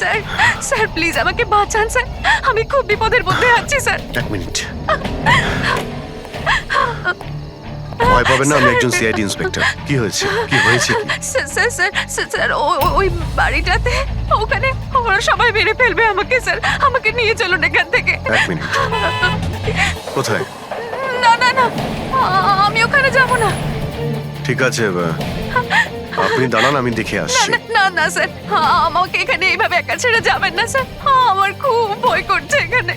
Sir sir please আমাকে বাঁচান sir, আমি খুব বিপদের মধ্যে আছি স্যার। এক মিনিট, ভয় পাবেন না, আমি একজন সিআইডি ইন্সপেক্টর। কি হয়েছে, কি হয়েছে? স্যার স্যার স্যার স্যার ওই বাড়িটাতে ওখানে ওরা সবাই মেরে ফেলবে আমাকে স্যার, আমাকে নিয়ে চলুন এখান থেকে। এক মিনিট, কোথায়? না না না, আমি ওখানে যাব না। ঠিক আছে, আপনি দাঁড়ান, আমি দেখে আসছি। না না স্যার, আমাকে এখানে এইভাবে একা ছেড়ে যাবেন না স্যার, আমার খুব ভয় করছে এখানে।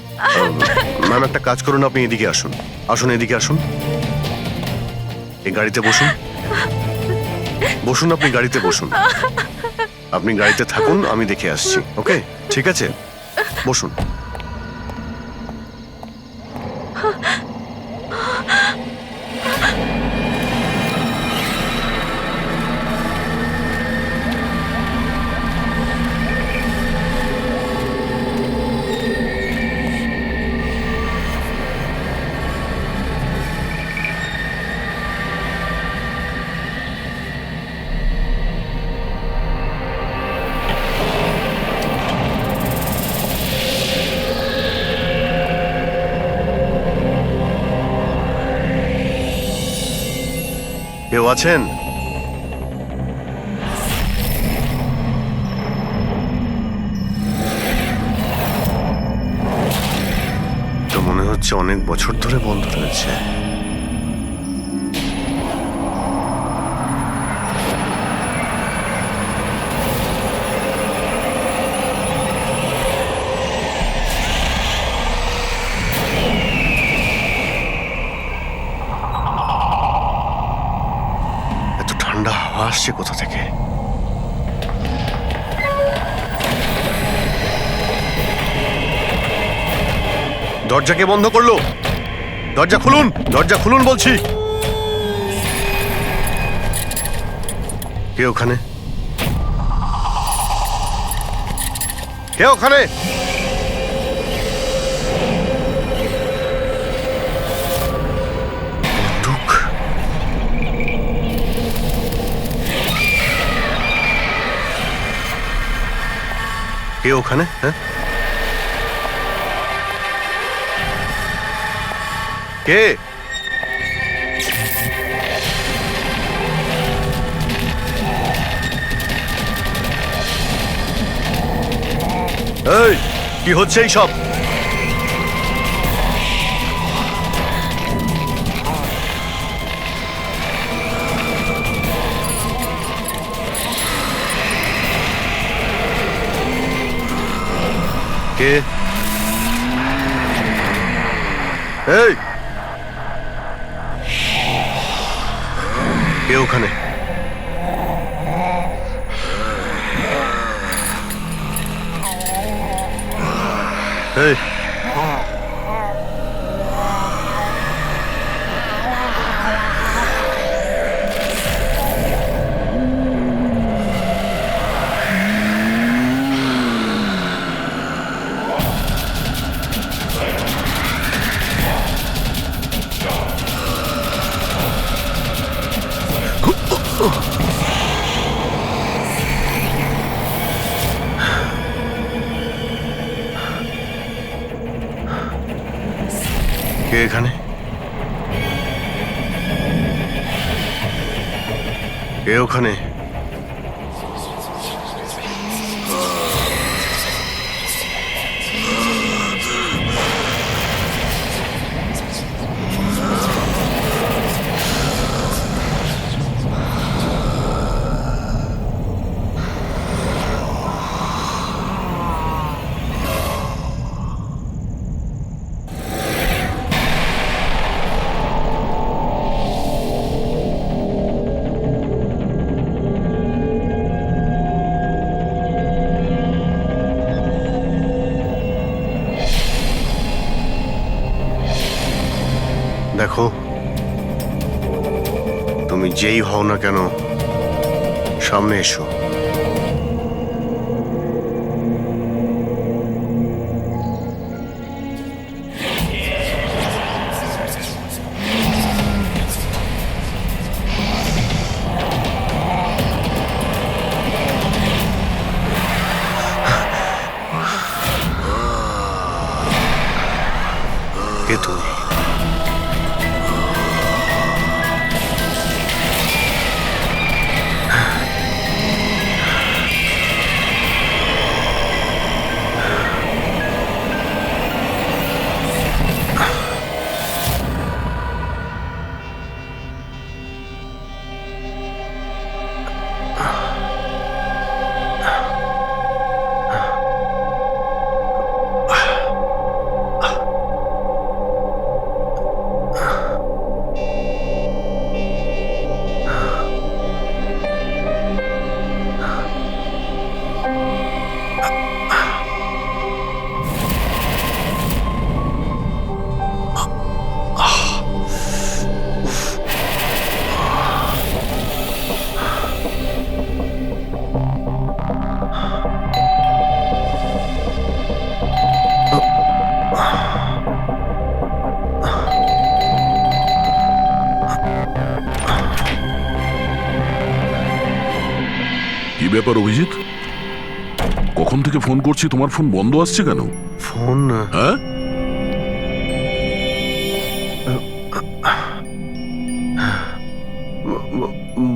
ম্যাম একটা কাজ করুন, আপনি এদিকে আসুন, আসুন এদিকে আসুন, এই গাড়িতে বসুন, বসুন, আপনি গাড়িতে বসুন, আপনি গাড়িতে থাকুন, আমি দেখে আসছি। ওকে, ঠিক আছে, বসুন। কেউ আছেন? তো মনে হচ্ছে অনেক বছর ধরে বন্ধ রয়েছে। ঠান্ডা হাওয়া আসছে কোথা থেকে? দরজা কে বন্ধ করলো? দরজা খুলুন, দরজা খুলুন বলছি। কে ওখানে? কে ওখানে? কে ওখানে? হ্যাঁ, কে? এই কি হচ্ছে এই সব? কে? এই কে ওখানে? এই কে এখানে? কে ওখানে? দেখো, তুমি যেই হও না কেন, সামনে এসো। কে তুমি? কি ব্যাপার অভিজিৎ? কখন থেকে ফোন করছি, তোমার ফোন বন্ধ আসছে কেন? ফোন হ্যাঁ,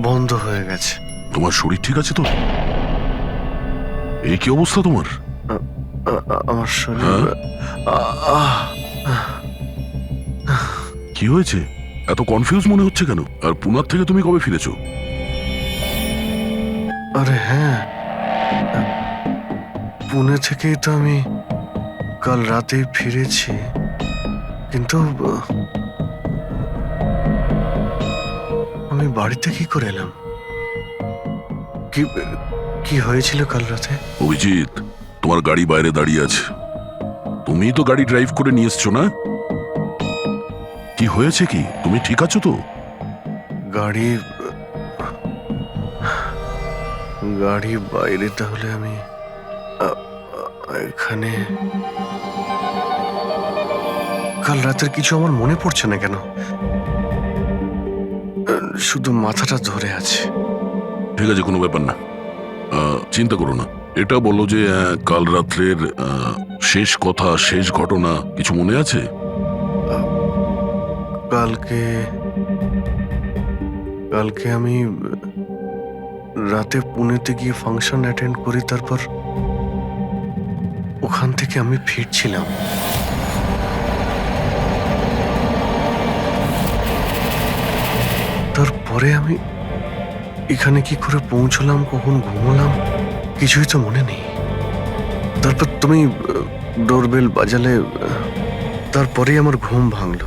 বন্ধ হয়ে গেছে। তোমার শরীর ঠিক আছে তো? এই কি অবস্থা তোমার? আমার শরীর কি হয়েছে? এত কনফিউজ মনে হচ্ছে কেন? আর পুনার থেকে তুমি কবে ফিরেছো? আরে হ্যাঁ, পুনে থেকেই তো আমি কাল রাতে ফিরেছি, কিন্তু আমি বাড়িতে কি করে এলাম? কি কি হয়েছিল কাল রাতে? অভিজিৎ, তোমার গাড়ি বাইরে দাঁড়িয়ে আছে, তুমিই তো গাড়ি ড্রাইভ করে নিয়ে এসছো না? কি হয়েছে কি? তুমি ঠিক আছো তো? গাড়ি গাড়ি বাইরে, তাহলে আমি এখানে কাল রাতের কিছু আমার মনে পড়ছে না কেন, শুধু মাথাটা ধরে আছে। ঠিক আছে, কোনো ব্যাপার না, চিন্তা করো না। এটা বলো যে কাল রাত্রের শেষ কথা, শেষ ঘটনা কিছু মনে আছে? কালকে কালকে আমি রাতে পুনেতে গিয়ে ফাংশন অ্যাটেন্ড করি, তারপর ওখান থেকে আমি ফিরছিলাম। তারপরে আমি এখানে কি করে পৌঁছলাম, কখন ঘুমোলাম, কিছুই তো মনে নেই। তারপর তুমি ডোরবেল বাজালে, তারপরেই আমার ঘুম ভাঙলো।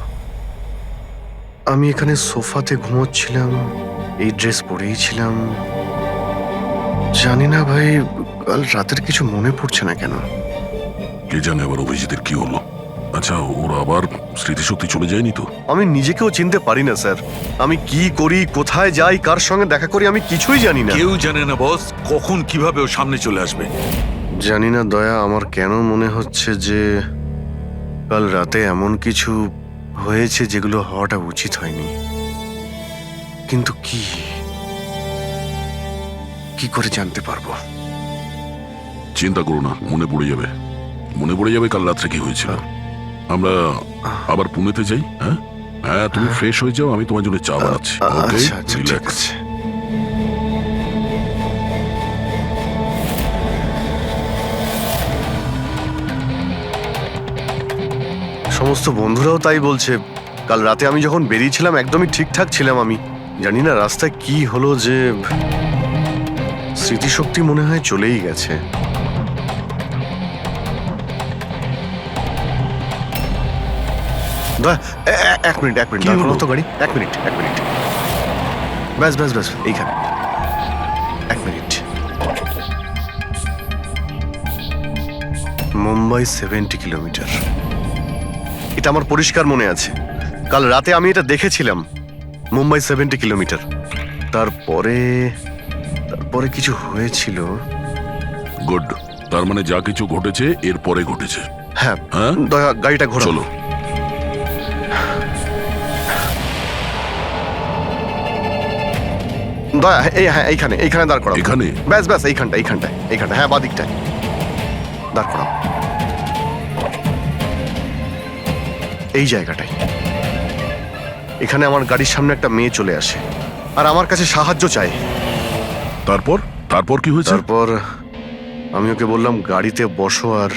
আমি এখানে সোফাতে ঘুমোচ্ছিলাম, এই ড্রেস পরেই ছিলাম। জানি না ভাই, কাল রাতের কিছু মনে পড়ছে না কেন। কে জানে আবার অভিজিতের কি হলো। আচ্ছা, ওর আবার স্মৃতিশক্তি চলে যায়নি তো? আমি নিজেকেও চিনতে পারি না স্যার। আমি কি করি, কোথায় যাই, কার সঙ্গে দেখা করি, আমি কিছুই জানি না। কেউ জানে না বস, কখন কিভাবে ও সামনে চলে আসবে। জানি না দয়া, আমার কেন মনে হচ্ছে যে কাল রাতে এমন কিছু হয়েছে যেগুলো হওয়াটা উচিত হয়নি। কিন্তু কি কি করে জানতে পারবো? চিন্তা করো না, মনে পড়ে যাবে, মনে পড়ে যাবে কাল রাত্রে কি হয়েছিল। আমরা আবার পুনেতে যাই। হ্যাঁ হ্যাঁ, তুমি ফ্রেশ হয়ে যাও, আমি তোমার জন্য চা বানাচ্ছি। আচ্ছা আচ্ছা, ঠিক আছে। সমস্ত বন্ধুরাও তাই বলছে। কাল রাতে আমি যখন বেরিয়েছিলাম একদমই ঠিকঠাক ছিলাম। আমি জানি না রাস্তায় কি হলো যে স্মৃতিশক্তি মনে হয় চলেই গেছে। এক মিনিট দাঁড় করো তো গাড়ি। এক মিনিট ব্যাস এইখানে। এক মিনিট। মুম্বাই 70 কিলোমিটার, এটা আমার পরিষ্কার মনে আছে। কাল রাতে আমি এটা দেখেছিলাম, মুম্বাই 70 কিলোমিটার। তারপরে কিছু হয়েছিল। গুড, তার মানে যা কিছু ঘটেছে এরপরে ঘটেছে। হ্যাঁ হ্যাঁ, দয়া গাড়িটা ঘোরাও। চলো। দয়া এইখানে দাঁড় করাও। এখানে? ব্যাস এইখানটায়, হ্যাঁ বাদিকটায় দাঁড় করাও। এই জায়গাটাই। এখানে আমার গাড়ির সামনে একটা মেয়ে চলে আসে আর আমার কাছে সাহায্য চায়। তারপর তারপর কি হয়েছে? তারপর আমি ওকে বললাম গাড়িতে বসো, আর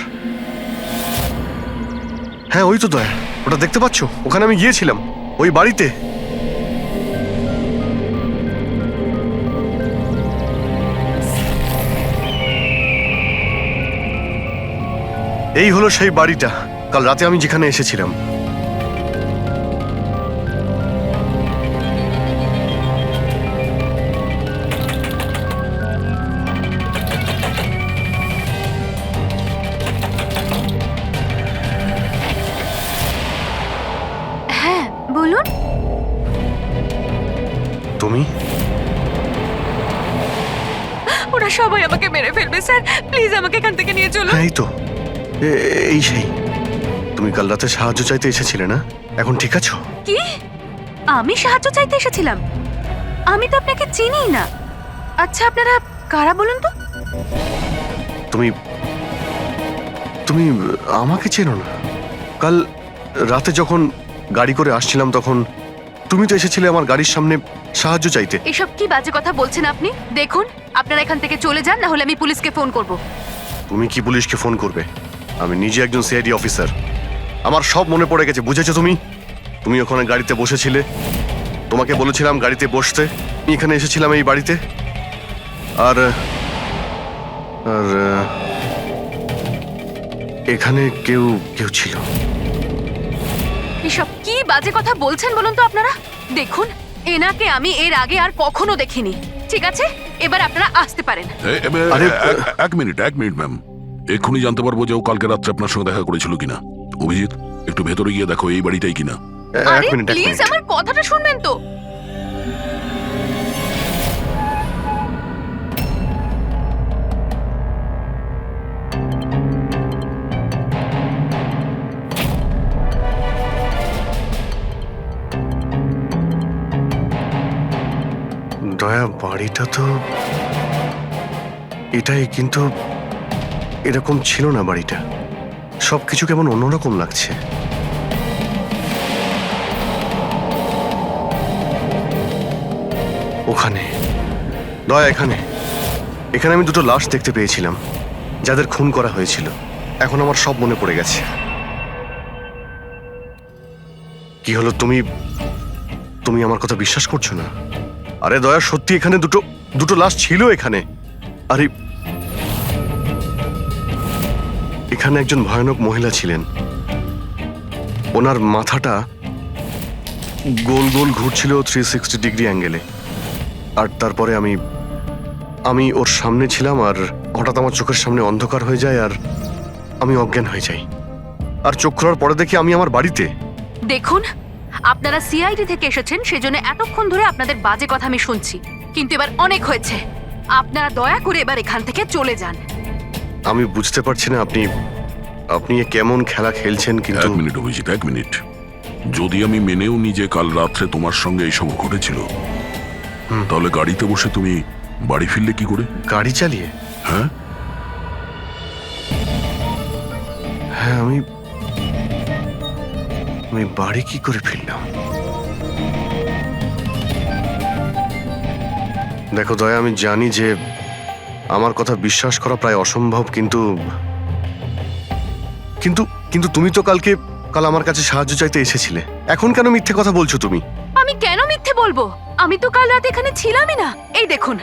হ্যাঁ ওই তো দয়া, ওটা দেখতে পাচ্ছ? ওখানে আমি গিয়েছিলাম, ওই বাড়িতে। এই হলো সেই বাড়িটা কাল রাতে আমি যেখানে এসেছিলাম। হ্যাঁ বলুন। তুমি? ওরা সবাই আমাকে মেরে ফেলবে স্যার, প্লিজ আমাকে এখান থেকে নিয়ে চলুন। হ্যাঁ এই তো, এই সেই। তুমি কাল রাতে সাহায্য চাইতে এসেছিলে না? এখন ঠিক আছো? কি? আমি সাহায্য চাইতে এসেছিলাম? আমি তো আপনাকে চিনিই না। আচ্ছা আপনারা কারা বলুন তো? তুমি তুমি আমাকে চেনো না? কাল রাতে যখন গাড়ি করে আসছিলাম তখন তুমি তো এসেছিলে আমার গাড়ির সামনে সাহায্য চাইতে। এসব কি বাজে কথা বলছেন আপনি? দেখুন আপনারা এখান থেকে চলে যান, না হলে আমি পুলিশকে ফোন করব। তুমি কি পুলিশকে ফোন করবে? আমি নিজে একজন সিআইডি অফিসার, আমার সব মনে পড়ে গেছে। বুঝেছো তুমি? তুমি ওখানে গাড়িতে বসেছিলে, তোমাকে বলেছিলাম গাড়িতে বসতে। আমি এখানে এসেছিলাম এই বাড়িতে, আর আর এখানে কেউ কেউ ছিল। এসব কি বাজে কথা বলছেন বলুন তো আপনারা? দেখুন এনাকে আমি এর আগে আর কখনো দেখিনি। ঠিক আছে, এবার আপনারা আসতে পারেন। এক মিনিট ম্যাম, এক্ষুনি জানতে পারবো যে ও কালকে রাত্রে আপনার সঙ্গে দেখা করেছিল কিনা। অভিজিৎ, একটু ভেতরে গিয়ে দেখো এই বাড়িটাই কিনা। আরে এক মিনিট প্লিজ আমার কথাটা শুনবেন তো। দয়া, বাড়িটা তো এটাই, কিন্তু এরকম ছিল না বাড়িটা। সবকিছু কেমন অন্যরকম লাগছে। ওখানে দয়া, এখানে এখানে আমি দুটো লাশ দেখতে পেয়েছিলাম, যাদের খুন করা হয়েছিল। এখন আমার সব মনে পড়ে গেছে। কি হলো, তুমি তুমি আমার কথা বিশ্বাস করছো না? আরে দয়া, সত্যি এখানে দুটো লাশ ছিল এখানে। আরে এখানে একজন ভয়ানক মহিলা ছিলেন, ওনার মাথাটা গোল গোল ঘুরছিল 360 ডিগ্রি অ্যাঙ্গেলে। আর তারপরে আমি ওর সামনে ছিলাম, আর হঠাৎ আমার চোখের সামনে অন্ধকার হয়ে যায়, আর আমি অজ্ঞান হয়ে যাই। আর চোখ খোলার পরে দেখি আমি আমার বাড়িতে। দেখুন আপনারা সিআইডি থেকে এসেছেন, সেজন্য এতক্ষণ ধরে আপনাদের বাজে কথা আমি শুনছি, কিন্তু এবার অনেক হয়েছে। আপনারা দয়া করে এবার এখান থেকে চলে যান। আমি বুঝতে পারছি না আপনি এ কেমন খেলা খেলছেন, কিন্তু এক মিনিট অভিজিৎ, এক মিনিট। যদি আমি মেনেও নি যে কাল রাত্রে তোমার সঙ্গে এইসব ঘটেছিল, তাহলে গাড়িতে বসে তুমি বাড়ি ফিরলে কি করে? গাড়ি চালিয়ে? হ্যাঁ হ্যাঁ, আমি বাড়ি কি করে ফিরলাম? দেখো দয়া, আমি জানি যে আমার কথা বিশ্বাস করা প্রায় অসম্ভব, কিন্তু কিন্তু কিন্তু তুমি তো কাল আমার কাছে সাহায্য চাইতে এসেছিলে। এখন কেন মিথ্যে কথা বলছো তুমি? আমি কেন মিথ্যে বলবো? আমি তো কাল রাতে এখানে ছিলামই না। এই দেখুন,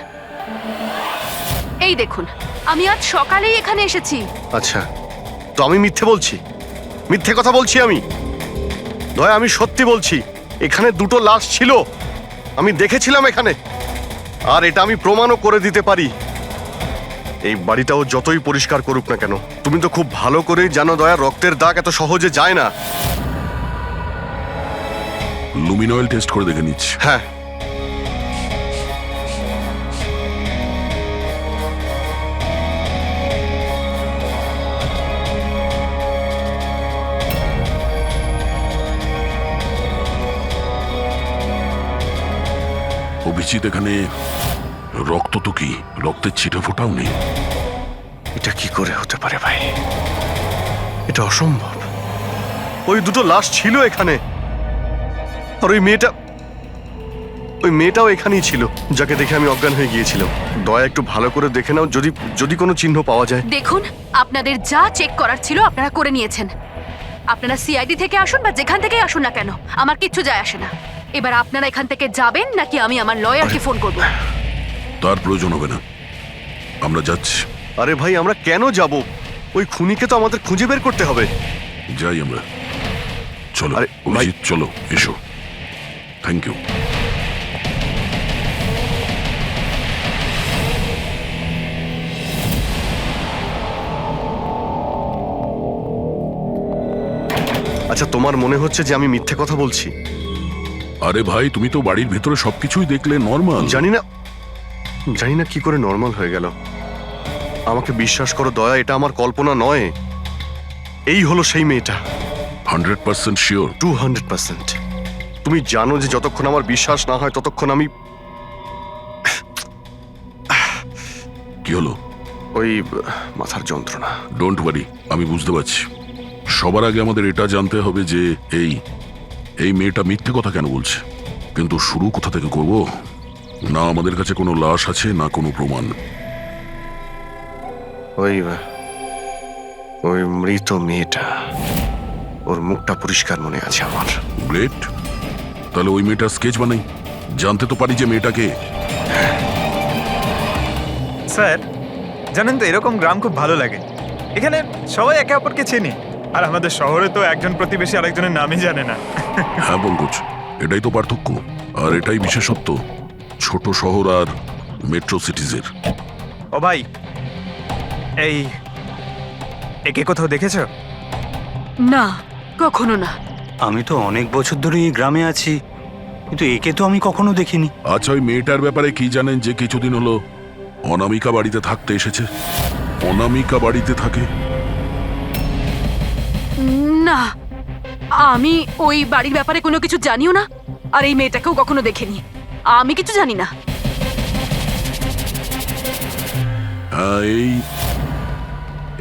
এই দেখুন, আমি আজ সকালেই এখানে এসেছি। আচ্ছা, তো আমি মিথ্যে বলছি? মিথ্যে কথা বলছি আমি? দয়া, আমি সত্যি বলছি, এখানে দুটো লাশ ছিল, আমি দেখেছিলাম এখানে, আর এটা আমি প্রমাণও করে দিতে পারি। এই বাড়িটাও যতই পরিষ্কার করুক না কেন, তুমি তো খুব ভালো করেই জানো দয়া, রক্তের দাগ এত সহজে যায় না। লুমিনয়েল টেস্ট করে দেখে নিচ্ছি। হ্যাঁ, অভিজিৎ, এখানে রক্ত তো কি, রক্তের ছিটে ফোটাও নেই। এটা কি করে হতে পারে ভাই? এটা অসম্ভব। ওই দুটো লাশ ছিল এখানে। আর ওই মেয়েটাও এখানেই ছিল, যাকে দেখে আমি অজ্ঞান হয়ে গিয়েছিলাম। দয়া একটু ভালো করে দেখে নাও, যদি কোনো চিহ্ন পাওয়া যায়। দেখুন, আপনাদের যা চেক করার ছিল আপনারা করে নিয়েছেন। আপনারা সিআইডি থেকে আসুন বা যেখান থেকেই আসুন না কেন, আমার কিচ্ছু যায় আসে না। এবার আপনারা এখান থেকে যাবেন নাকি আমি আমার লয়ারকে ফোন করব? তার প্রয়োজন হবে না, আমরা যাচ্ছি। আরে ভাই, আমরা কেন যাব? ওই খুনিকে তো আমাদের খুঁজে বের করতে হবে। যাই আমরা, চলো। আরে, ভাই- অভিজিৎ, চলো, এসো। Thank you. আচ্ছা, তোমার মনে হচ্ছে যে আমি মিথ্যে কথা বলছি? আরে ভাই, তুমি তো বাড়ির ভেতরে সবকিছুই দেখলে, নর্মাল। জানি না কি করে নর্মাল হয়ে গেল। আমাকে বিশ্বাস করো দয়া, এটা আমার কল্পনা নয়। এই হলো সেই মেয়েটা। 100% শিওর? 200%। তুমি জানো যে যতক্ষণ আমার বিশ্বাস না হয় ততক্ষণ আমি কি হলো? ওই মাথার যন্ত্রণা। ডোন্ট ওয়ারি, আমি বুঝতে পারছি। সবার আগে আমাদের এটা জানতে হবে যে এই মেয়েটা মিথ্যে কথা কেন বলছে। কিন্তু শুরু কোথা থেকে করব? না আমাদের কাছে কোনো লাশ আছে, না কোনো প্রমাণ। ওই মৃত মেয়েটা, ওর মুখটা পরিষ্কার মনে আছে আমার। গ্রেট, তাহলে ওই মেয়েটার স্কেচ বানাই, জানতে তো পারি যে মেয়েটাকে। স্যার, জানেন তো এরকম গ্রাম খুব ভালো লাগে। এখানে সবাই একে অপরকে চেনে, আর আমাদের শহরে তো একজন প্রতিবেশী আরেকজনের নামই জানে না। হ্যাঁ পঙ্কজ, এটাই তো পার্থক্য, আর এটাই বিশেষত্ব ছোট শহর আর মেট্রো সিটিজের। ও ভাই, একে কোথাও দেখেছো? না, কখনো না। আমি তো অনেক বছর ধরে এই গ্রামে আছি, কিন্তু একে তো আমি কখনো দেখিনি। আচ্ছা, ওই মেয়েটার ব্যাপারে কি জানেন যে কিছুদিন হলো অনামিকা বাড়িতে থাকতে এসেছে? অনামিকা বাড়িতে থাকে? না, আমি ওই বাড়ির ব্যাপারে কোনো কিছু জানিও না, আর এই মেয়েটাকেও কখনো দেখিনি। আমি কিছু জানি না। হ্যাঁ,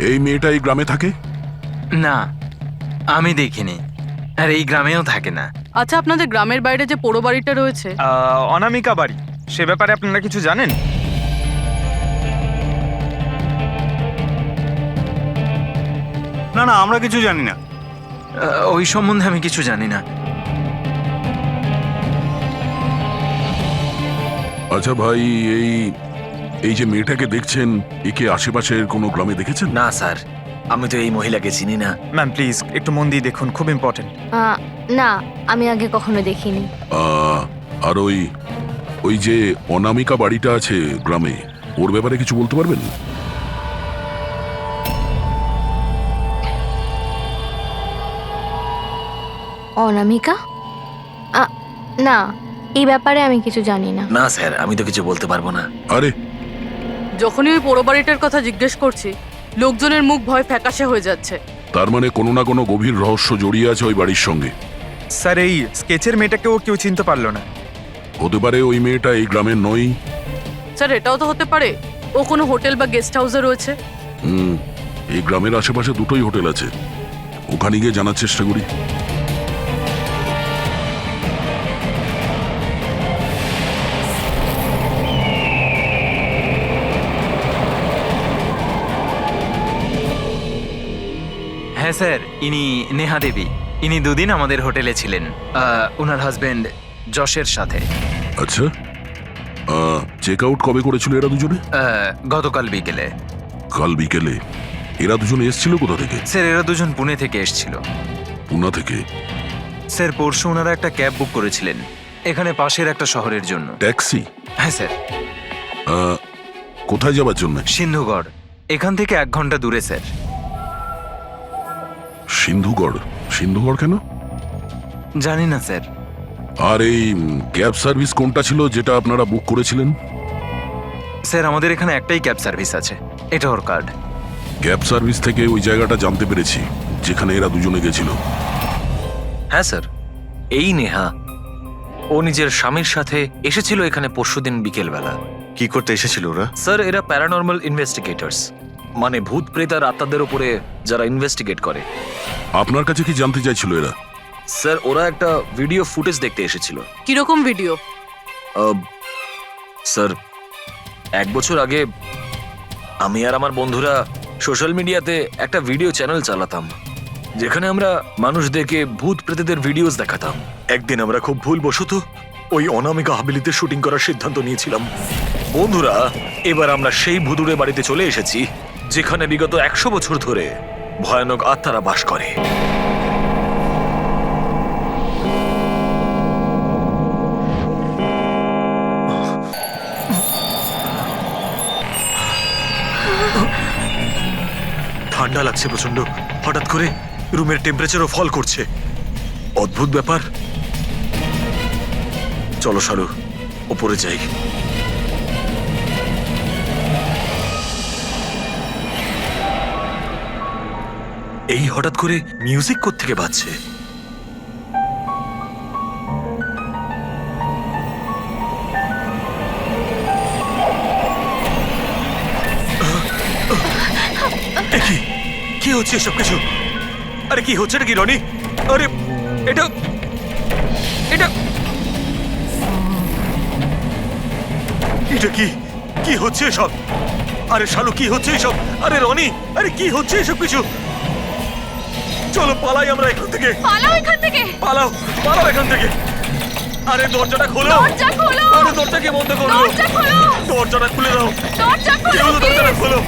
এই মেয়েটা এই গ্রামে থাকে? না, আমি দেখিনি, আর এই গ্রামেও থাকে না। আচ্ছা, আপনাদের গ্রামের বাইরে যে পোড়ো বাড়িটা রয়েছে, অনামিকা বাড়ি, সে ব্যাপারে আপনারা কিছু জানেন? না না, আমরা কিছু জানি না। ওই সম্বন্ধে আমি কিছু জানি না। আচ্ছা ভাই, এই যে মেয়েটাকে দেখছেন, একে আশেপাশের কোনো গ্রামে দেখেছেন? না স্যার, আমি তো এই মহিলাকে চিনি না। ম্যাম প্লিজ একটু মন দিয়ে দেখুন, খুব ইম্পর্টেন্ট। না, আমি আগে কখনো দেখিনি। আর ওই যে অনামিকা বাড়িটা আছে গ্রামে, ওর ব্যাপারে কিছু বলতে পারবেন? অনামিকা? না, এই ব্যাপারে আমি কিছু জানি না। না স্যার, আমি তো কিছু বলতে পারবো না। আরে, যখনই ওই পোড়ো বাড়িটার কথা জিজ্ঞেস করছি, লোকজনের মুখ ভয় ফ্যাকাশে হয়ে যাচ্ছে। তার মানে কোনো না কোনো গভীর রহস্য জড়িয়ে আছে ওই বাড়ির সঙ্গে। স্যার, এই স্কেচের মেয়েটাকেও কেউ চিনতে পারলো না। হতে পারে ওই মেয়েটা এই গ্রামের নয়। স্যার, এটাও তো হতে পারে ও কোনো হোটেল বা গেস্ট হাউসে রয়েছে। এই গ্রামের আশেপাশে দুটোই হোটেল আছে, ওখানে গিয়ে জানার চেষ্টা করি। হ্যাঁ স্যার, ইনি নেহা দেবী। ইনি দুদিন আমাদের হোটেলে ছিলেন, ওনার হাজবেন্ড যশের সাথে। আচ্ছা, চেক আউট কবে করেছিল এরা দুজনে? গতকাল বিকেলে। কাল বিকেলে? এরা দুজনে এসেছিল কোথা থেকে? স্যার, এরা দুজন পুনে থেকে এসেছিল। পুনা থেকে? স্যার, পরশু ওনারা একটা ক্যাব বুক করেছিলেন এখানে পাশের একটা শহরের জন্য। ট্যাক্সি? হ্যাঁ স্যার। কোথায় যাবার জন্য? সিন্ধুগড়, এখান থেকে 1 ঘন্টা দূরে স্যার। সিন্ধুগড়? সিন্ধুগড় কেন? জানি না স্যার। আর এই ক্যাব সার্ভিস কোনটা ছিল যেটা আপনারা বুক করেছিলেন? স্যার, আমাদের এখানে একটাই ক্যাব সার্ভিস আছে, এটা ওর কার্ড। ক্যাব সার্ভিস থেকে ওই জায়গাটা জানতে পেরেছি যেখানে এরা দুজনে গেছিল। হ্যাঁ স্যার, এই নেহা ও নিজের স্বামীর সাথে এসেছিল এখানে পরশুদিন বিকেলবেলা। কি করতে এসেছিল ওরা? স্যার, এরা প্যারানর্মাল ইনভেস্টিগেটর্স, মানে ভূত প্রেত আর আত্মাদের উপরে যারা ইনভেস্টিগেট করে। আপনার কাছে কি জানতে চাইছিল এরা? স্যার ওরা একটা ভিডিও ফুটেজ দেখতে এসেছিল। কিরকম ভিডিও? স্যার 1 বছর আগে আমি আর আমার বন্ধুরা সোশ্যাল মিডিয়াতে একটা ভিডিও চ্যানেল চালাতাম, যেখানে আমরা মানুষদেরকে ভূত প্রেতদের ভিডিওস দেখাতাম। একদিন আমরা খুব ভুলবশত ওই অনামিকা হাভেলিতে শুটিং করার সিদ্ধান্ত নিয়েছিলাম। বন্ধুরা, এবার আমরা সেই ভুতুড়ে বাড়িতে চলে এসেছি, যেখানে বিগত 100 বছর ধরে ভয়ানক আত্মারা বাস করে। ঠান্ডা লাগছে প্রচন্ড, হঠাৎ করে রুমের টেম্পারেচারও ফল করছে। অদ্ভুত ব্যাপার। চলো শালু, ওপরে যাই। এই হঠাৎ করে মিউজিক কোত্থেকে বাজছে? কি হচ্ছে এসব কিছু? আরে কি হচ্ছে নাকি রনি? আরে এটা এটা এটা কি কি হচ্ছে এসব? আরে শালু, কি হচ্ছে এসব? আরে রনি, আরে কি হচ্ছে এসব কিছু? চলো পালাই আমরা এখান থেকে। পালাও এখান থেকে। পালাও, পালাও এখান থেকে। আরে দরজাটা খোলো। দরজা খোলো। আরে দরজাকে বন্ধ করো। দরজা খোলো। দরজাটা খুলে দাও। দরজা খোলো। কেউ দরজাটা খোলো।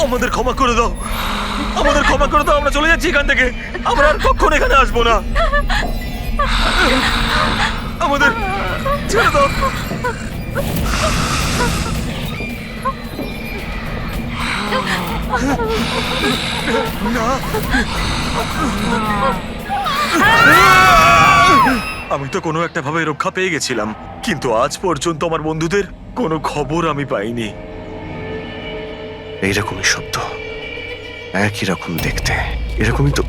আমাদের ক্ষমা করে দাও, আমাদের ক্ষমা করে দাও। আমরা চলে যাচ্ছি এখান থেকে। আমরা আর কখনো এখানে আসবো না। আমাদের ছেড়ে দাও। না, আমি তো কোনো একটা ভাবে রক্ষা পেয়ে গেছিলাম, কিন্তু আজ পর্যন্ত আমার বন্ধুদের কোনো খবর আমি পাইনি। এইরকমই শব্দ, একই রকম দেখতে, এরকমই তো।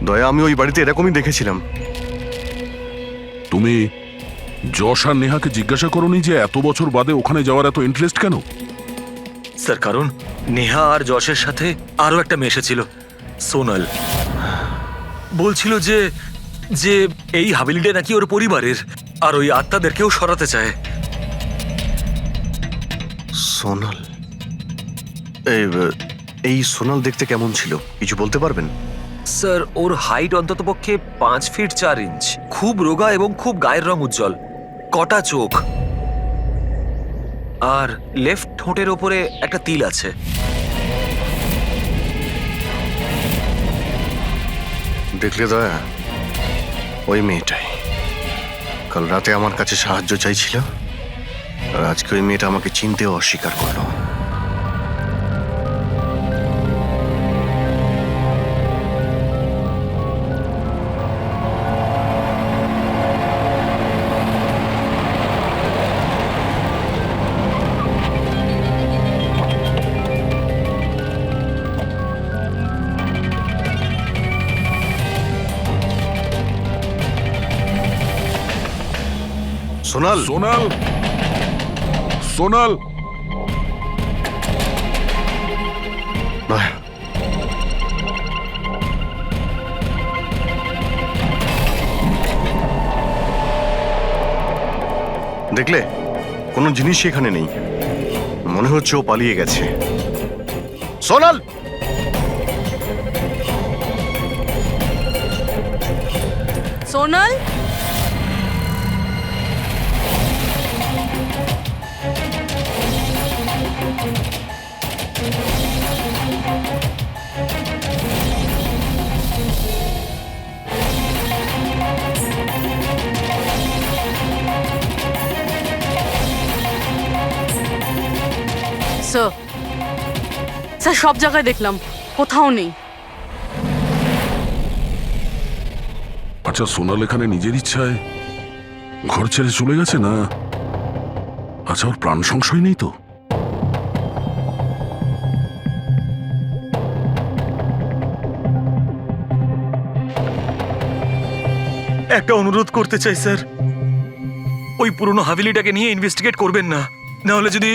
দয়া, আমি ওই বাড়িতে এরকমই দেখেছিলাম। তুমি যশ আর নেহাকে জিজ্ঞাসা করোনি যে এত বছর বাদে ওখানে যাওয়ার এত ইন্টারেস্ট কেন? স্যার, কারণ নেহা আর যশের সাথে আরো একটা মেয়ে এসেছিল, সোনাল। বলছিল যে যে এই হাভেলিটা নাকি ওর পরিবারের, আর ওই আত্মাদেরকেও সরাতে চায়। সোনাল? এই সোনাল দেখতে কেমন ছিল, কিছু বলতে পারবেন? স্যার, ওর হাইট অন্ততপক্ষে 5 ফিট 4 ইঞ্চ, খুব রোগা এবং খুব গায়ের রং উজ্জ্বল, কটা চোখ, আর লেফট ঠোঁটের ওপরে একটা তিল আছে। দেখলে দয়া, ওই মেয়েটাই কাল রাতে আমার কাছে সাহায্য চাইছিল, আর আজকে ওই মেয়েটা আমাকে চিনতেও অস্বীকার করলো। সোনাল, সোনাল, সোনাল। দয়া, দেখলে কোনো জিনিসই এখানে নেই, মনে হচ্ছে ও পালিয়ে গেছে। সোনাল! সোনাল, স্যার সব জায়গায় দেখলাম, কোথাও নেই। আচ্ছা, সোনাল এখানে নিজের ইচ্ছায় ঘর ছেড়ে চলে গেছে না? আচ্ছা, ওর প্রাণ সংশয় নেই তো? একটা অনুরোধ করতে চাই স্যার, ওই পুরনো হাভেলিটাকে নিয়ে ইনভেস্টিগেট করবেন না। না হলে যদি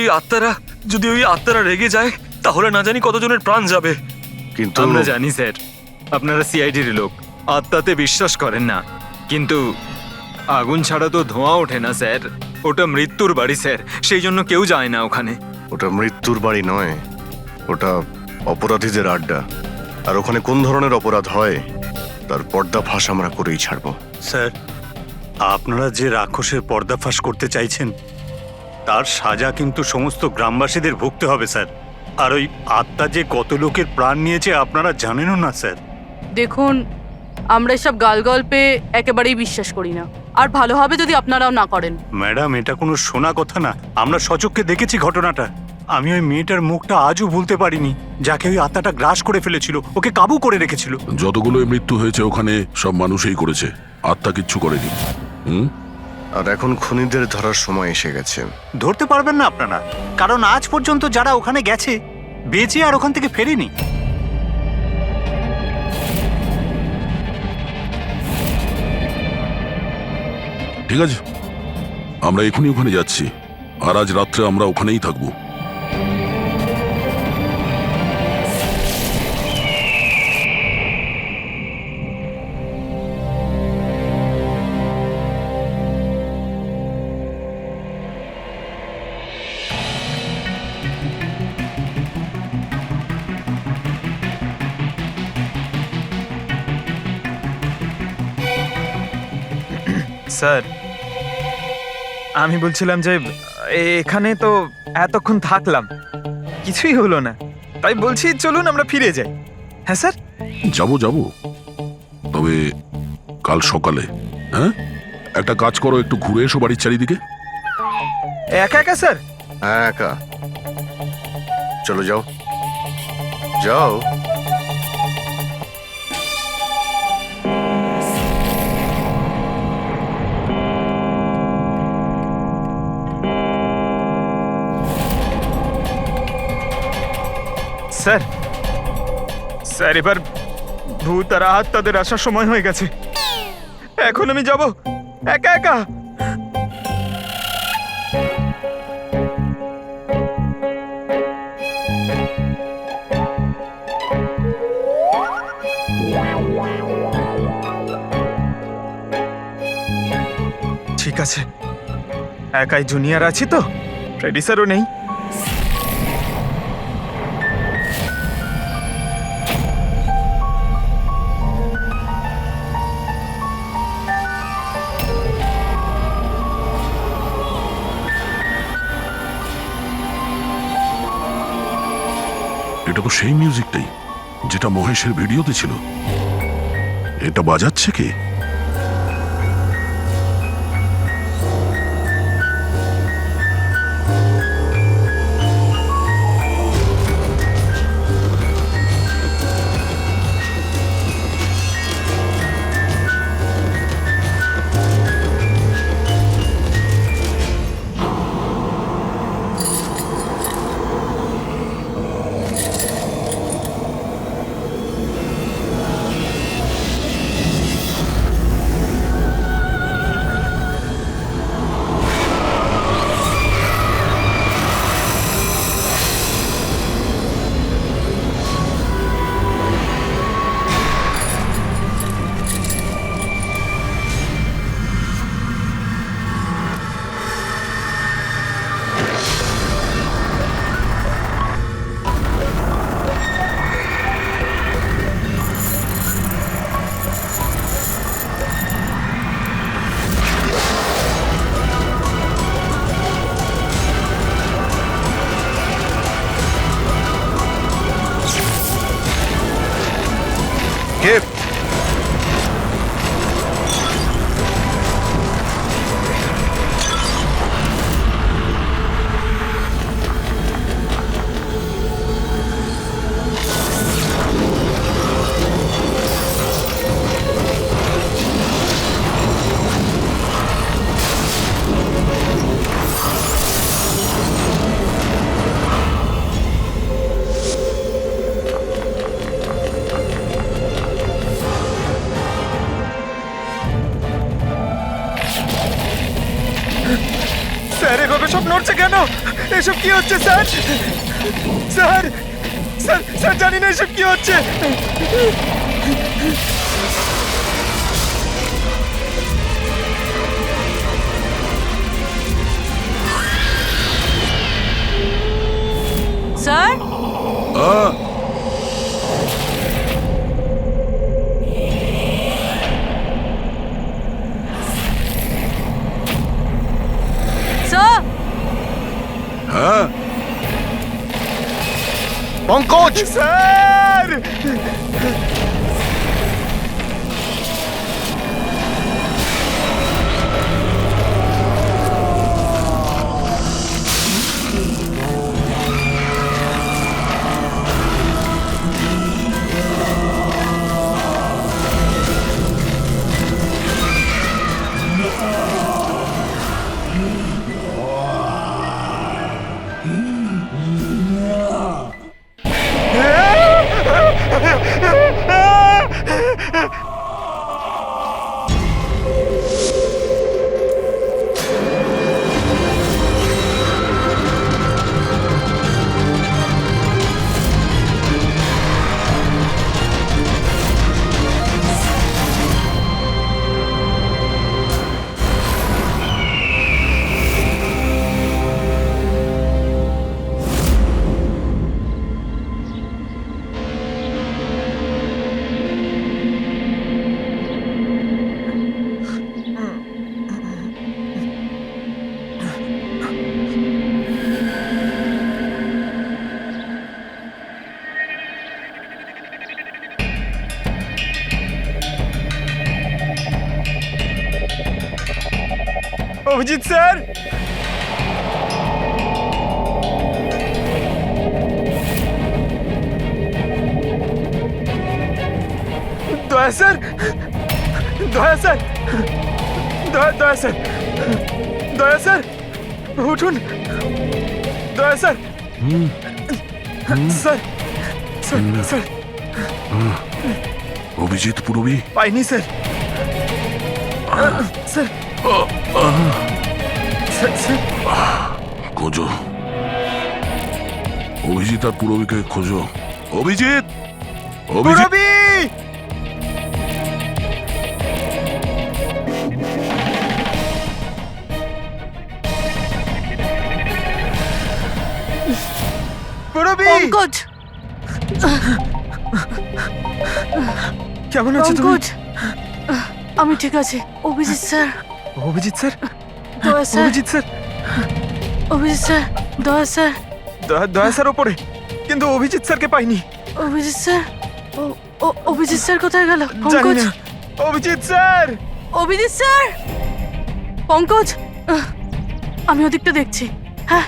ওই আত্মারা রেগে যায়, তাহলে না জানি কতজনের প্রাণ যাবে। কিন্তু আমরা জানি স্যার, আপনারা সিআইডির লোক, আত্মাতে বিশ্বাস করেন না, কিন্তু আগুন ছাড়া তো ধোঁয়া ওঠে না স্যার। ওটা মৃত্যুর বাড়ি স্যার, সেই জন্য কেউ যায় না ওখানে। ওটা মৃত্যুর বাড়ি নয়, ওটা অপরাধীদের আড্ডা। আর ওখানে কোন ধরনের অপরাধ হয় তার পর্দাফাঁস আমরা করেই ছাড়বো। স্যার, আপনারা যে রাক্ষসের পর্দাফাঁস করতে চাইছেন তার সাজা কিন্তু সমস্ত গ্রামবাসীদের ভুগতে হবে স্যার। আর ওই আত্মা যে কত লোকের প্রাণ নিয়েছে আপনারা জানেনও না স্যার। দেখুন, আমরা এসব গালগল্পে একেবারেই বিশ্বাস করি না, আর ভালো হবে যদি আপনারাও না করেন। ম্যাডাম, এটা কোনো শোনা কথা না, আমরা সচক্ষে দেখেছি ঘটনাটা। আমি ওই মেয়েটার মুখটা আজও ভুলতে পারিনি, যাকে ওই আত্মাটা গ্রাস করে ফেলেছিল, ওকে কাবু করে রেখেছিল। যতগুলো মৃত্যু হয়েছে ওখানে সব মানুষই করেছে, আত্মা কিচ্ছু করেনি। আর এখন খুনিদের ধরার সময় এসে গেছে। ধরতে পারবেন না আপনারা, কারণ আজ পর্যন্ত যারা ওখানে গেছে বেঁচে আর ওখান থেকে ফেরেনি। ঠিক আছে, আমরা এখনই ওখানে যাচ্ছি, আর আজ রাত্রে আমরা ওখানেই থাকবো। স্যার, আমি বলছিলাম যে এখানে তো এতক্ষণ থাকলাম, কিছুই হলো না, তাই বলছি চলুন আমরা ফিরে যাই। হ্যাঁ স্যার। যাবো, তবে কাল সকালে। হ্যাঁ, একটা কাজ করো, একটু ঘুরে এসো বাড়ির চারিদিকে। একা একা স্যার? হ্যাঁ, একা। চলো, যাও যাও। স্যার, স্যার এবার ভূত আর আত্মাদের আসার সময় হয়ে গেছে। এখন আমি যাব একা একা? ঠিক আছে, একাই জুনিয়র আছি তো, ফ্রেডি স্যারও নেই। এটা তো সেই মিউজিকটাই যেটা মহেশের ভিডিওতে ছিল। এটা বাজাচ্ছে কে? কে? কেন? এসব কি হচ্ছে স্যার? স্যার স্যার স্যার জানি না এসব কি হচ্ছে। স্যার স্যার হ্যাঁ পঙ্কজ! স্যার অভিজিৎ স্যার, দয়া স্যার, দয়া স্যার, দয়া স্যার, দয়া স্যার, উঠুন, দয়া sir, sir sir sir Abhijit Purabi পাইনি স্যার, স্যার স্যার স্যার খোঁজো, অভিজিৎ আর পুরবীকে খোঁজো। অভিজিৎ, অভিজিৎ, পুরবী! পুরবী! পঙ্কজ কেমন আছো তুমি? পঙ্কজ আমি ঠিক আছি। অভিজিৎ স্যার, অভিজিৎ স্যার, দয়া sir, Abhijit sir, Abhijit sir, দয়া স্যার, দয়া স্যার ওপরে, কিন্তু অভিজিৎ স্যারকে পাইনি। অভিজিৎ স্যার, অভিজিৎ স্যার কোথায় গেল? জানি পঙ্কজ, না। অভিজিৎ স্যার! অভিজিৎ স্যার, পঙ্কজ আমি ওদিকটা দেখছি। হ্যাঁ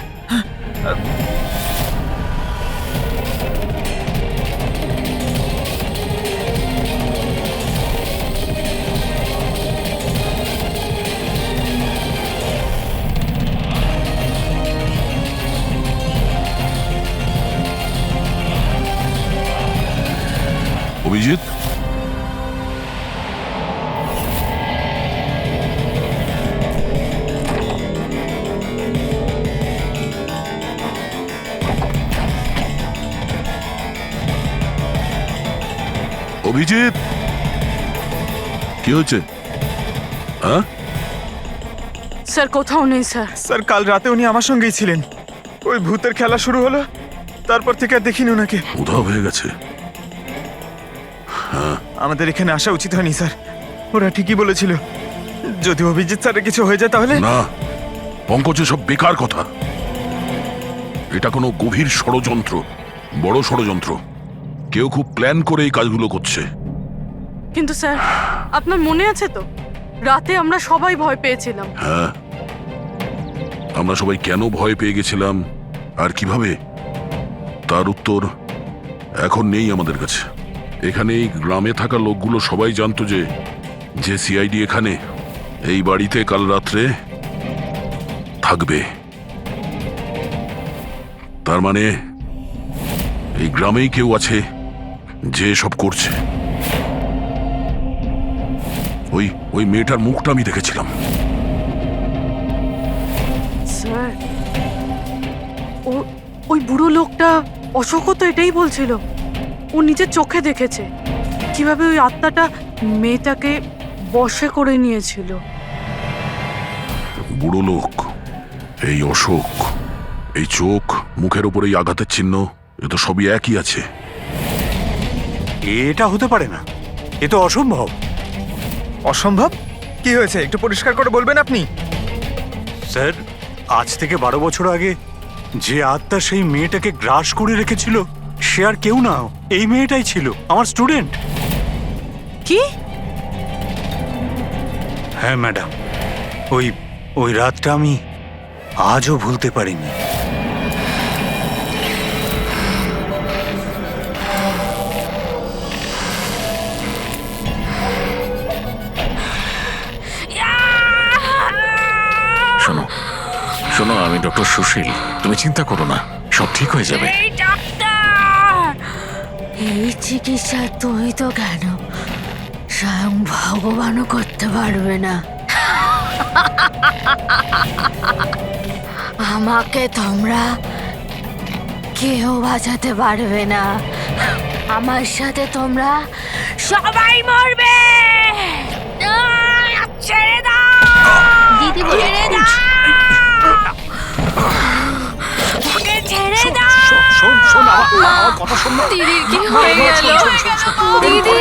অভিজিৎ, অভিজিৎ, কি হচ্ছে? হ্যাঁ, স্যার কোথাও নেই স্যার। স্যার কাল রাতে উনি আমার সঙ্গেই ছিলেন। ওই ভূতের খেলা শুরু হলো, তারপর থেকে আর দেখিনি ওনাকে। উধাও হয়ে গেছে। আমাদের এখানে আসা উচিত হয়নি স্যার, ওরা ঠিকই বলেছিল যদি অভিজিৎ স্যারের কিছু হয়ে যায় তাহলে। না পঙ্কজ, সব বেকার কথা। এটা কোনো গভীর ষড়যন্ত্র, বড় ষড়যন্ত্র। কেউ খুব প্ল্যান করে এই কাজগুলো করছে। কিন্তু স্যার আপনার মনে আছে তো রাতে আমরা সবাই ভয় পেয়েছিলাম। হ্যাঁ, আমরা সবাই কেন ভয় পেয়ে গেছিলাম আর কিভাবে, তার উত্তর এখন নেই আমাদের কাছে। এখানে এই গ্রামে থাকা লোকগুলো সবাই জানতো যে সিআইডি এখানে এই বাড়িতে কাল রাত্রে থাকবে। তার মানে এই গ্রামেই কেউ আছে যে সব করছে। ওই মেয়েটার মুখটা আমি দেখেছিলাম। স্যার ও ওই বুড়ো লোকটা অশোকও তো এটাই বলছিল। ও নিজের চোখে দেখেছে কিভাবে ওই আত্মাটা মেয়েটাকে বশে করে নিয়েছিল। বুড়ো লোক, এই অশোক, এই চোখ, মুখের উপর এই আঘাতের চিহ্ন, এ তো সবই একই আছে। এটা হতে পারে না, এ তো অসম্ভব। অসম্ভব? কি হয়েছে একটু পরিষ্কার করে বলবেন আপনি? স্যার, আজ থেকে 12 বছর আগে যে আত্মা সেই মেয়েটাকে গ্রাস করে রেখেছিল সে আর কেউ না, এই মেয়েটাই ছিল, আমার স্টুডেন্ট। কি? হ্যাঁ ম্যাডাম, ওই রাতটা আমি আজও ভুলতে পারিনি। শোনো শোনো, আমি ডক্টর সুশীল, তুমি চিন্তা করো না, সব ঠিক হয়ে যাবে। এই চিকিৎসা তুমি তো কেন, স্বয়ং ভগবানও করতে পারবে না। আমাকে তোমরা কেউ বাঁচাতে পারবে না। আমার সাথে তোমরা সবাই মরবে। ছেড়ে দাও দিদি, ছেড়ে দাও, ওকে ছেড়ে দাও। শোন শোন, আমার কথা শোন না। দিদির কি হয়ে গেল? দিদি,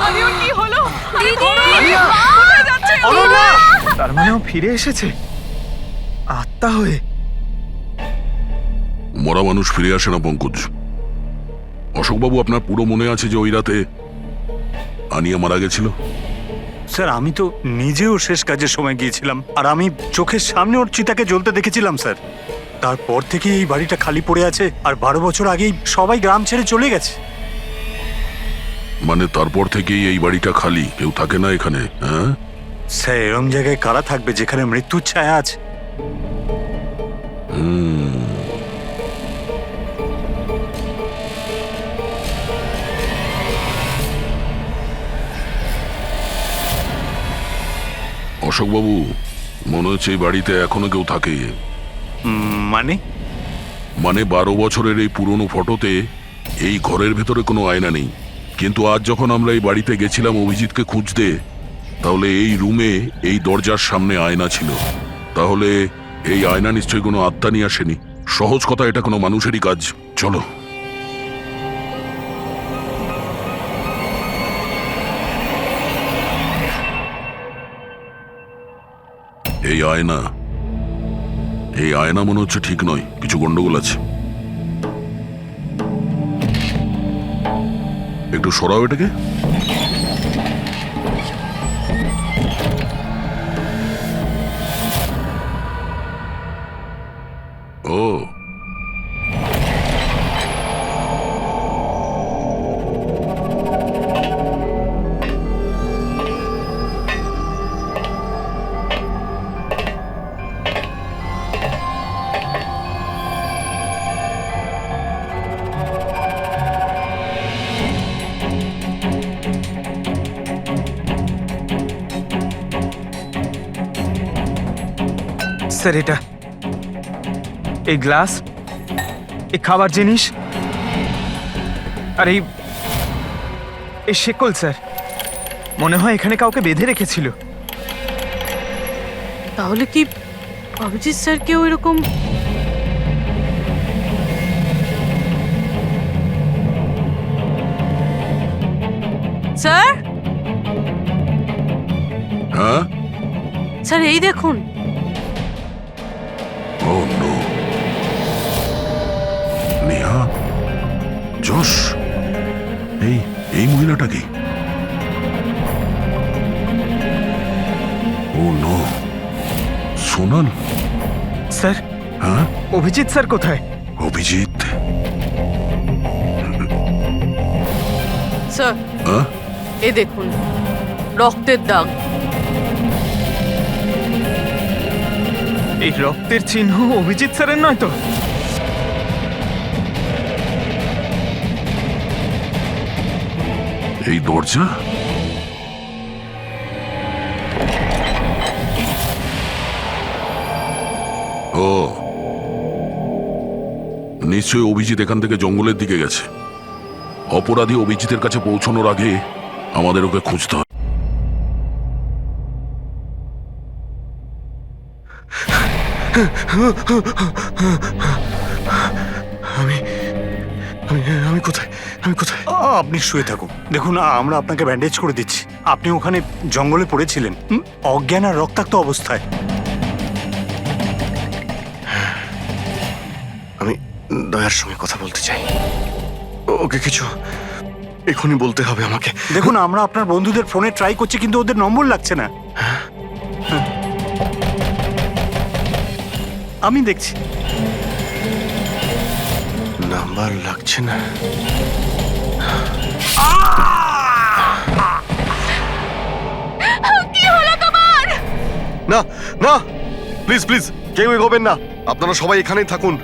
আলিয়ার কি হলো? দিদি, কোথায় যাচ্ছে? অনন্যা! তার মানে ও ফিরে এসেছে আত্মা হয়ে। মরা মানুষ ফিরে আসে না পঙ্কজ। অশোকবাবু, আপনার পুরো মনে আছে যে ওই রাতে আনিয়া মারা গেছিল? স্যার, আমি তো নিজেও শেষ কাজের সময় গিয়েছিলাম, আর আমি চোখের সামনে ওর চিতাকে জ্বলতে দেখেছিলাম স্যার। তারপর থেকে এই বাড়িটা খালি পড়ে আছে, আর 12 বছর আগেই সবাই গ্রাম ছেড়ে চলে গেছে। মানে তারপর থেকেই এই বাড়িটা খালি, কেউ থাকে না এখানে? হ্যাঁ স্যার, এরম জায়গায় কারা থাকবে যেখানে মৃত্যুর ছায়া আছে? অশোকবাবু, মনে হচ্ছে এই বাড়িতে এখনো কেউ থাকে। মানে? মানে 12 বছরের এই পুরনো ফটোতে এই ঘরের ভেতরে কোনো আয়না নেই, কিন্তু আজ যখন আমরা এই বাড়িতে গেছিলাম অভিজিৎকে খুঁজতে, তাহলে এই রুমে এই দরজার সামনে আয়না ছিল। তাহলে এই আয়না নিশ্চয়ই কোনো আত্মা নিয়ে আসেনি। সহজ কথা, এটা কোনো মানুষেরই কাজ। চলো। এই আয়না, এই আয়না মনে হচ্ছে ঠিক নয়, কিছু গন্ডগোল আছে। একটু সরাও এটাকে। ও, স্যার, এটা এই গ্লাস, এই খাবার জিনিস, আর এই শেকল স্যার, মনে হয় এখানে কাউকে বেঁধে রেখেছিল। তাহলে কি অভিজিৎ স্যার কেউ এরকম? স্যার, হ্যাঁ? স্যার এই দেখুন। ও নো, নেহা, যশ, এই মহিলাটা কি? ও নো, সোনাল। স্যার, হ্যাঁ? অভিজিৎ স্যার কোথায়? অভিজিৎ? স্যার, হ্যাঁ? এই দেখুন রক্তের দাগ। এই রক্তের চিহ্ন অভিজিৎ স্যারের নয় তো? এই দরজা? ও নিশ্চয়ই অভিজিৎ এখান থেকে জঙ্গলের দিকে গেছে। অপরাধী অভিজিতের কাছে পৌঁছানোর আগে আমাদের ওকে খুঁজতে হবে। আমি কোথায়? আমি কোথায়? আপনি শুয়ে থাকুন, দেখুন আমরা আপনাকে ব্যান্ডেজ করে দিচ্ছি। আপনি ওখানে জঙ্গলে পড়েছিলেন অজ্ঞান আর রক্তাক্ত অবস্থায়। আমি দয়ার সঙ্গে কথা বলতে চাই। ওকে কিছু এখনই বলতে হবে আমাকে। দেখুন আমরা আপনার বন্ধুদের ফোনে ট্রাই করছি, কিন্তু ওদের নম্বর লাগছে না। আমি দেখছি নাম্বার লাগছে না। কি হলো তোমার? না না, প্লিজ প্লিজ কেউ এগোবেন না, আপনারা সবাই এখানেই থাকুন।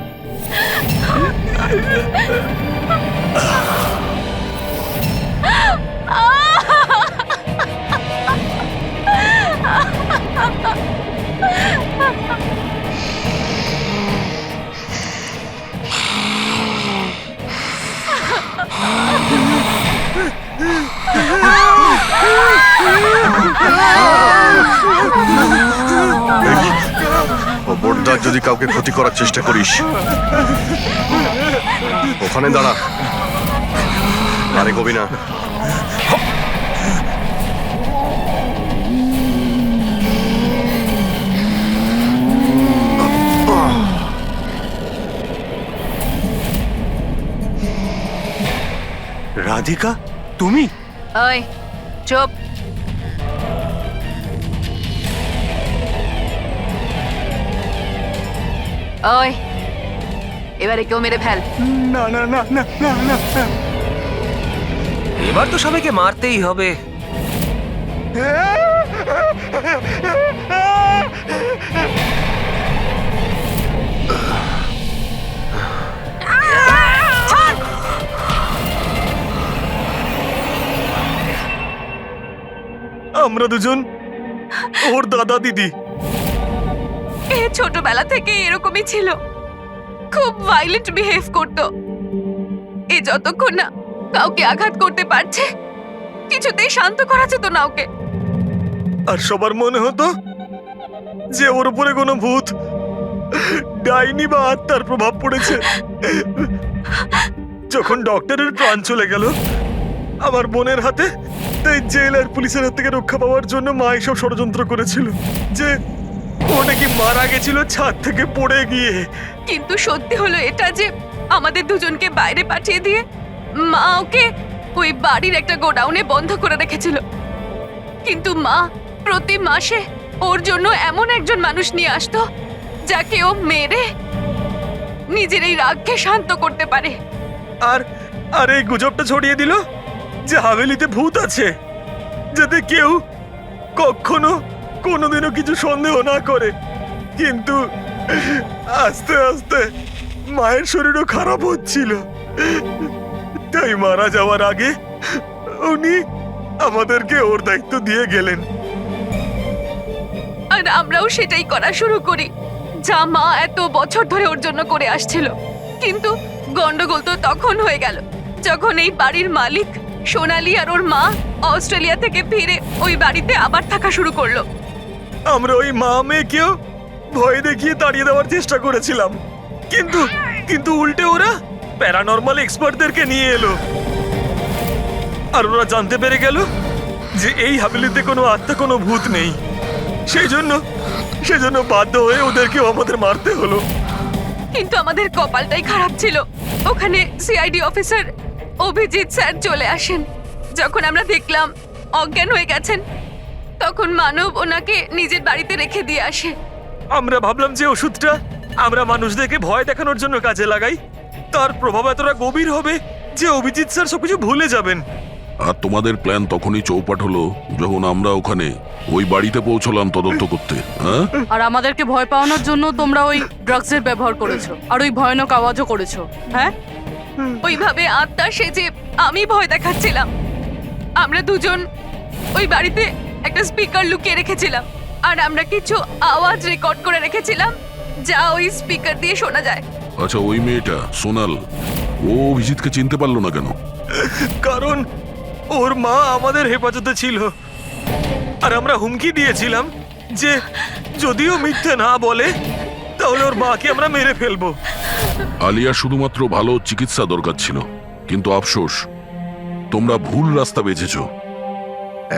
খবরদার যদি কাউকে ক্ষতি করার চেষ্টা করিস, ওখানে দাঁড়া, আরে কবি না। রাধিকা, তুমি? ওই চুপ। ওই এবারে কেউ মেরে ফেল। না না না না না না না। এবার তো সবাইকে মারতেই হবে। আমরা দুজন ওর দাদা দিদি। এ ছোটবেলা থেকে এরকমই ছিল, খুব ভাইলেন্ট বিহেভ করতো। এ যতক্ষণ না কাউকে আঘাত করতে পারছে কিছুতেই শান্ত করা যেত না ওকে। আর সবার মনে হতো যে ওর উপরে কোনো ভূত, ডাইনি বা আত্মার প্রভাব পড়েছে। যখন ডক্টরের প্রাণ চলে গেল আমার বোনের হাতে, তাই জেল আর পুলিশের হাত থেকে রক্ষা পাওয়ার জন্য মা এসব ষড়যন্ত্র করেছিল যে ও নাকি মারা গেছিল ছাদ থেকে পড়ে গিয়ে। কিন্তু সত্যি হলো এটা যে আমাদের দুজনকে বাইরে পাঠিয়ে দিয়ে মা ওকে ওই বাড়ির একটা গোডাউনে বন্ধ করে রেখেছিল। কিন্তু মা প্রতি মাসে ওর জন্য এমন একজন মানুষ নিয়ে আসতো যাকে ও মেরে নিজের এই রাগকে শান্ত করতে পারে। আর আর এই গুজবটা ছড়িয়ে দিল যে হাভেলিতে ভূত আছে, যাতে কেউ কখনো কোনোদিনও কিছু সন্দেহ না করে। কিন্তু আস্তে আস্তে মায়ের শরীরও খারাপ হচ্ছিল, তাই মারা যাওয়ার আগে উনি আমাদেরকে ওর দায়িত্ব দিয়ে গেলেন। আর আমরাও সেটাই করা শুরু করি যা মা এত বছর ধরে ওর জন্য করে আসছিল। কিন্তু গন্ডগোল তো তখন হয়ে গেল যখন এই বাড়ির মালিক সোনালি আর ওর মা অস্ট্রেলিয়া থেকে ফিরে ওই বাড়িতে আবার থাকা শুরু করলো। আমরা ওই মা মেয়েকেও ভয় দেখিয়ে তাড়িয়ে দেওয়ার চেষ্টা করেছিলাম, কিন্তু কিন্তু উল্টে ওরা প্যারানর্মাল এক্সপার্টদেরকে নিয়ে এলো। আর ওরা জানতে পেরে গেল যে এই হাভেলিতে কোনো আত্মা, কোনো ভূত নেই। সেজন্য বাধ্য হয়ে ওদেরকেও আমাদের মারতে হলো। কিন্তু আমাদের কপালটাই খারাপ ছিল, ওখানে সিআইডি অফিসার অভিজিৎ স্যার চলে আসেন। যখন আমরা দেখলাম অজ্ঞান হয়ে গেছেন, তখন মানব ওনাকে নিজের বাড়িতে রেখে দিয়ে আসে। আমরা ভাবলাম যে ওষুধটা আমরা মানুষদেরকে ভয় দেখানোর জন্য কাজে লাগাই, তার প্রভাব এতটা গভীর হবে যে অভিজিৎ স্যার সবকিছু ভুলে যাবেন। আর তোমাদের প্ল্যান তখনই চৌপাট হলো যখন আমরা ওখানে ওই বাড়িতে পৌঁছলাম তদন্ত করতে। হ্যাঁ, আর আমাদেরকে ভয় পাওয়ানোর জন্য তোমরা ওই ড্রাগসের ব্যবহার করেছো আর ওই ভয়ানক আওয়াজও করেছো। হ্যাঁ, ওইভাবে আত্মা সেজে আমি ভয় দেখাচ্ছিলাম। আমরা দুজন ওই বাড়িতে একটা স্পিকার লুকিয়ে রেখেছিলাম আর আমরা কিছু আওয়াজ রেকর্ড করে রেখেছিলাম যা ওই স্পিকার দিয়ে শোনা যায়। আচ্ছা, ওই মেয়েটা সোনাল, ও অভিজিৎকে চিনতে পারলো না কেন? কারণ ওর মা আমাদের হেফাজতে ছিল আর আমরা হুমকি দিয়েছিলাম যে যদিও মিথ্যে না বলে তাহলে ওর মাকে আমরা মেরে ফেলবো। আলিয়া শুধুমাত্র ভালো চিকিৎসা দরকার ছিল, কিন্তু আফসোস তোমরা ভুল রাস্তা বেছেছো।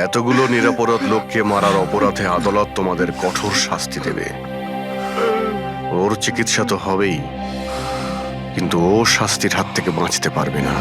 এতগুলো নিরাপরাধ লোককে মারার অপরাধে আদালত তোমাদের কঠোর শাস্তি দেবে। ওর চিকিৎসা তো হবেই, কিন্তু ও শাস্তির হাত থেকে বাঁচতে পারবে না।